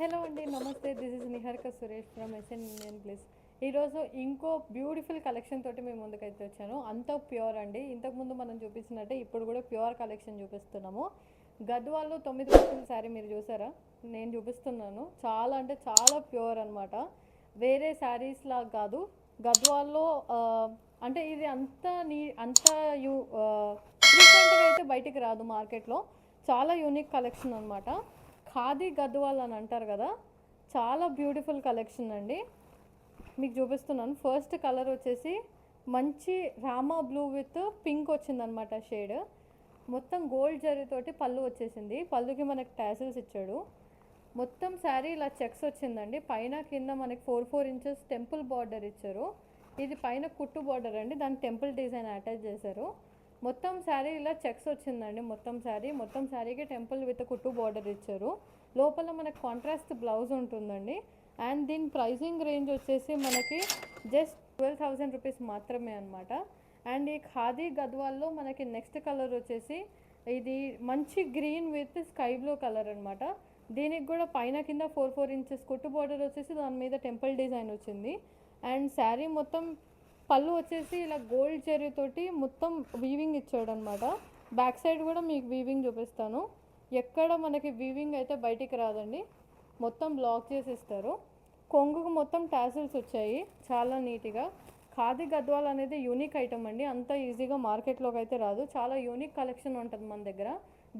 Hello అండి, నమస్తే. This is Niharika Suresh from SN Indian place. ఈరోజు ఇంకో బ్యూటిఫుల్ కలెక్షన్ తోటి మేము ముందుకైతే వచ్చాను. అంతా ప్యూర్ అండి. ఇంతకుముందు మనం చూపించినట్టే ఇప్పుడు కూడా ప్యూర్ కలెక్షన్ చూపిస్తున్నాము. గద్వాల్లో 9 పర్సెంట్ శారీ మీరు చూసారా? నేను చూపిస్తున్నాను. చాలా అంటే చాలా ప్యూర్ అనమాట. వేరే శారీస్ లాగా కాదు. గద్వాల్లో అంటే ఇది అంత ఫ్రీక్వెంట్గా అయితే బయటికి రాదు మార్కెట్లో. చాలా యూనిక్ కలెక్షన్ అనమాట. ఖాదీ గద్వాల్ అని అంటారు కదా, చాలా బ్యూటిఫుల్ కలెక్షన్ అండి. మీకు చూపిస్తున్నాను. ఫస్ట్ కలర్ వచ్చేసి మంచి రామా బ్లూ విత్ పింక్ వచ్చిందనమాట షేడ్. మొత్తం గోల్డ్ జరీతోటి పళ్ళు వచ్చేసింది. పళ్ళుకి మనకి టాసిల్స్ ఇచ్చాడు. మొత్తం శారీ ఇలా చెక్స్ వచ్చిందండి. పైన కింద మనకి 4 ఇంచెస్ టెంపుల్ బార్డర్ ఇచ్చారు. ఇది పైన కుట్టు బార్డర్ అండి, దానికి టెంపుల్ డిజైన్ అటాచ్ చేశారు. మొత్తం శారీ ఇలా చెక్స్ వచ్చిందండి. మొత్తం శారీకి టెంపుల్ విత్ కుట్టు బార్డర్ ఇచ్చారు. లోపల మనకి కాంట్రాస్ట్ బ్లౌజ్ ఉంటుందండి. అండ్ దీని ప్రైజింగ్ రేంజ్ వచ్చేసి మనకి జస్ట్ 12,000 రూపీస్ మాత్రమే అనమాట. అండ్ ఈ ఖాదీ గద్వాల్లో మనకి నెక్స్ట్ కలర్ వచ్చేసి ఇది మంచి green with sky blue colour అనమాట. దీనికి కూడా పైన కింద 4 ఇంచెస్ కుట్టు బార్డర్ వచ్చేసి దాని మీద టెంపుల్ డిజైన్ వచ్చింది. అండ్ శారీ మొత్తం పళ్ళు వచ్చేసి ఇలా గోల్డ్ జరీతోటి మొత్తం వీవింగ్ ఇచ్చాడు అనమాట. బ్యాక్ సైడ్ కూడా మీకు వీవింగ్ చూపిస్తాను. ఎక్కడ మనకి వీవింగ్ అయితే బయటికి రాదండి, మొత్తం బ్లాక్ చేసి ఇస్తారు. కొంగుకు మొత్తం టాసిల్స్ వచ్చాయి, చాలా నీట్గా. ఖాదీ గద్వాల్ అనేది యూనిక్ ఐటమ్ అండి. అంత ఈజీగా మార్కెట్లోకి అయితే రాదు. చాలా యూనిక్ కలెక్షన్ ఉంటుంది మన దగ్గర.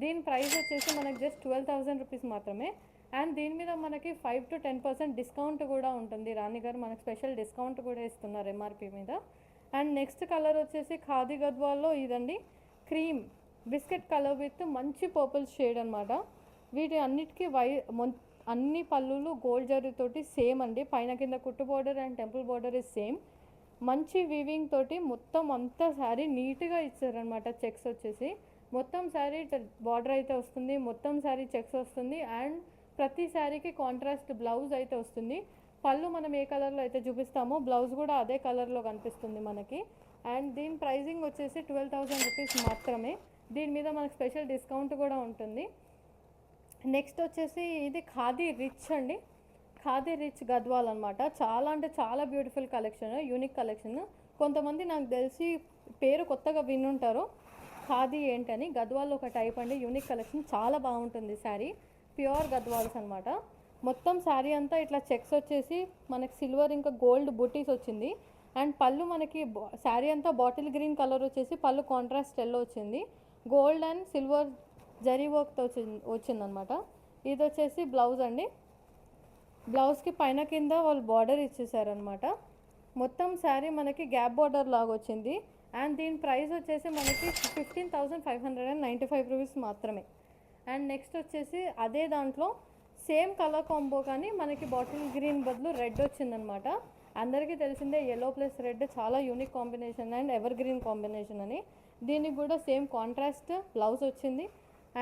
దీని ప్రైస్ వచ్చేసి మనకి జస్ట్ 12,000 రూపీస్ మాత్రమే. అండ్ దీని మీద మనకి 5 to 10% డిస్కౌంట్ కూడా ఉంటుంది. రాణి గారు మనకు స్పెషల్ డిస్కౌంట్ కూడా ఇస్తున్నారు ఎంఆర్పి మీద. అండ్ నెక్స్ట్ కలర్ వచ్చేసి ఖాదీ గద్వాల్లో ఇదండి, క్రీమ్ బిస్కెట్ కలర్ విత్ మంచి పర్పుల్ షేడ్ అనమాట. వీటి అన్నిటికీ అన్ని పళ్ళులు గోల్డ్ జరీతోటి సేమ్ అండి. పైన కింద కుట్టు border and temple border is same. మంచి వీవింగ్ తోటి మొత్తం అంతా శారీ నీట్గా ఇచ్చారనమాట. చెక్స్ వచ్చేసి మొత్తం శారీ బార్డర్ అయితే వస్తుంది, మొత్తం శారీ చెక్స్ వస్తుంది. అండ్ ప్రతి శారీకి కాంట్రాస్ట్ బ్లౌజ్ అయితే వస్తుంది. పళ్ళు మనం ఏ కలర్లో అయితే చూపిస్తామో బ్లౌజ్ కూడా అదే కలర్లో కనిపిస్తుంది మనకి. అండ్ దీని ప్రైజింగ్ వచ్చేసి 12,000 రూపీస్ మాత్రమే. దీని మీద మనకు స్పెషల్ డిస్కౌంట్ కూడా ఉంటుంది. నెక్స్ట్ వచ్చేసి ఇది ఖాదీ రిచ్ అండి. ఖాదీ రిచ్ గద్వాల్ అనమాట. చాలా అంటే చాలా బ్యూటిఫుల్ కలెక్షన్, యూనిక్ కలెక్షన్. కొంతమంది నాకు తెలిసి పేరు కొత్తగా వినుంటారు ఖాదీ ఏంటని. గద్వాల్లో ఒక టైప్ అండి, యూనిక్ కలెక్షన్. చాలా బాగుంటుంది శారీ. ప్యూర్ గద్వాల్స్ అనమాట. మొత్తం శారీ అంతా ఇట్లా చెక్స్ వచ్చేసి మనకి సిల్వర్ ఇంకా గోల్డ్ బుటీస్ వచ్చింది. అండ్ పళ్ళు మనకి శారీ అంతా బాటిల్ గ్రీన్ కలర్ వచ్చేసి పళ్ళు కాంట్రాస్ట్ ఎల్లో వచ్చింది. గోల్డ్ అండ్ సిల్వర్ జరీ వర్క్తో వచ్చిందనమాట. ఇది వచ్చేసి బ్లౌజ్ అండి. బ్లౌజ్కి పైన కింద వాళ్ళు బార్డర్ ఇచ్చేసారనమాట. మొత్తం శారీ మనకి గ్యాప్ బార్డర్ లాగా వచ్చింది. అండ్ దీని ప్రైస్ వచ్చేసి మనకి 15,595 రూపీస్ మాత్రమే. అండ్ నెక్స్ట్ వచ్చేసి అదే దాంట్లో సేమ్ కలర్ కాంబో కానీ మనకి బాటిల్ గ్రీన్ బదులు రెడ్ వచ్చిందనమాట. అందరికీ తెలిసిందే ఎల్లో ప్లస్ రెడ్ చాలా unique combination and ever green combination అని. దీనికి కూడా సేమ్ కాంట్రాస్ట్ బ్లౌజ్ వచ్చింది.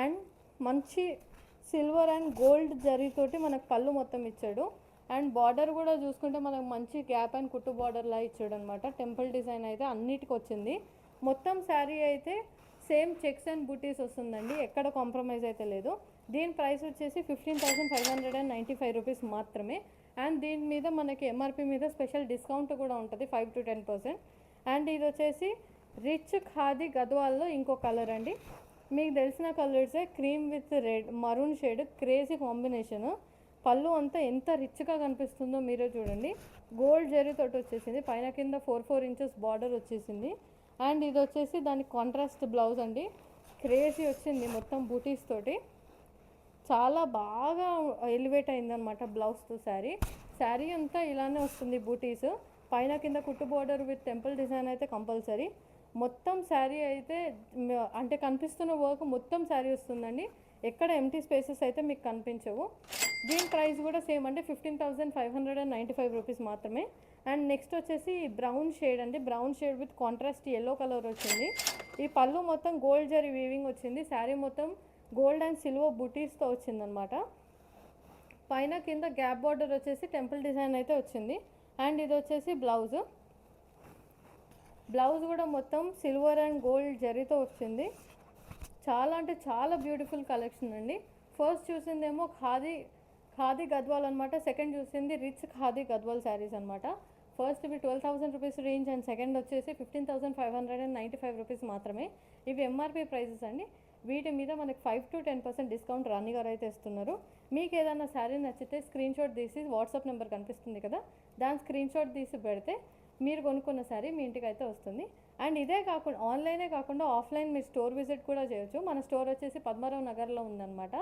అండ్ మంచి సిల్వర్ అండ్ గోల్డ్ జరీతోటి మనకు పళ్ళు మొత్తం ఇచ్చాడు. అండ్ బార్డర్ కూడా చూసుకుంటే మనకు మంచి గ్యాప్ అండ్ కుట్టు బార్డర్లా ఇచ్చాడు అనమాట. టెంపుల్ డిజైన్ అయితే అన్నిటికి వచ్చింది. మొత్తం శారీ అయితే సేమ్ చెక్స్ అండ్ బుటీస్ వస్తుందండి, ఎక్కడ కాంప్రమైజ్ అయితే లేదు. దీని ప్రైస్ వచ్చేసి 15,595 రూపీస్ మాత్రమే. అండ్ దీని మీద మనకి ఎంఆర్పి మీద స్పెషల్ డిస్కౌంట్ కూడా ఉంటుంది, 5 to 10%. అండ్ ఇది వచ్చేసి రిచ్ ఖాదీ గద్వాల్లో ఇంకో కలర్ అండి. మీకు తెలిసిన కలర్సే, cream with red maroon shade, crazy combination. పళ్ళు అంతా ఎంత రిచ్గా కనిపిస్తుందో మీరే చూడండి. గోల్డ్ జరీతోటి వచ్చేసింది. పైన కింద 4 ఇంచెస్ బార్డర్ వచ్చేసింది. అండ్ ఇది వచ్చేసి దానికి కాంట్రాస్ట్ బ్లౌజ్ అండి. క్రేజీ వచ్చింది మొత్తం బూటీస్ తోటి. చాలా బాగా ఎలివేట్ అయిందనమాట బ్లౌజ్తో శారీ అంతా ఇలానే వస్తుంది. బూటీస్ పైన కింద కుట్టు బార్డర్ విత్ టెంపుల్ డిజైన్ అయితే కంపల్సరీ. మొత్తం శారీ అయితే అంటే కనిపిస్తున్న వర్క్ మొత్తం శారీ వస్తుందండి, ఎక్కడ ఎంటీ స్పేసెస్ అయితే మీకు కనిపించవు. దీని ప్రైస్ కూడా సేమ్ అంటే 15,595 రూపీస్ మాత్రమే. అండ్ నెక్స్ట్ వచ్చేసి బ్రౌన్ షేడ్ అండి. Brown shade with contrast yellow colour వచ్చింది. ఈ పళ్ళు మొత్తం గోల్డ్ జరీ వీవింగ్ వచ్చింది. శారీ మొత్తం గోల్డ్ అండ్ సిల్వర్ బుటీస్తో వచ్చిందనమాట. పైన కింద గ్యాప్ బార్డర్ వచ్చేసి టెంపుల్ డిజైన్ అయితే వచ్చింది. అండ్ ఇది వచ్చేసి బ్లౌజ్ కూడా మొత్తం సిల్వర్ అండ్ గోల్డ్ జరీతో వచ్చింది. చాలా అంటే చాలా బ్యూటిఫుల్ కలెక్షన్ అండి. ఫస్ట్ చూసిందేమో ఖాదీ ఖాదీ గద్వాల్ అనమాట. సెకండ్ చూసింది రిచ్ ఖాదీ గద్వాల్ శారీస్ అనమాట. ఫస్ట్ ఇవి 12,000 రూపీస్ రేంజ్ అండ్ సెకండ్ వచ్చేసి 15,595 రూపీస్ మాత్రమే. ఇవి ఎంఆర్పి ప్రైజెస్ అండి. వీటి మీద మనకి 5 to 10% డిస్కౌంట్ రాణి గారు అయితే ఇస్తున్నారు. మీకు ఏదైనా శారీ నచ్చితే స్క్రీన్ షాట్ తీసి వాట్సాప్ నెంబర్ కనిపిస్తుంది కదా, దాని స్క్రీన్ షాట్ తీసి పెడితే మీరు కొనుక్కున్న శారీ మీ ఇంటికి అయితే వస్తుంది. అండ్ ఇదే కాకుండా ఆన్లైనే కాకుండా ఆఫ్లైన్ మీరు స్టోర్ విజిట్ కూడా చేయొచ్చు. మన స్టోర్ వచ్చేసి పద్మారావు నగర్లో ఉందన్నమాట.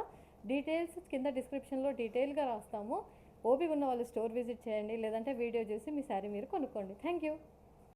డీటెయిల్స్ కింద డిస్క్రిప్షన్లో డీటెయిల్గా రాస్తాము. ఓపిక ఉన్న వాళ్ళు స్టోర్ విజిట్ చేయండి, లేదంటే వీడియో చూసి మీ శారీ మీరు కొనుక్కోండి. Thank you.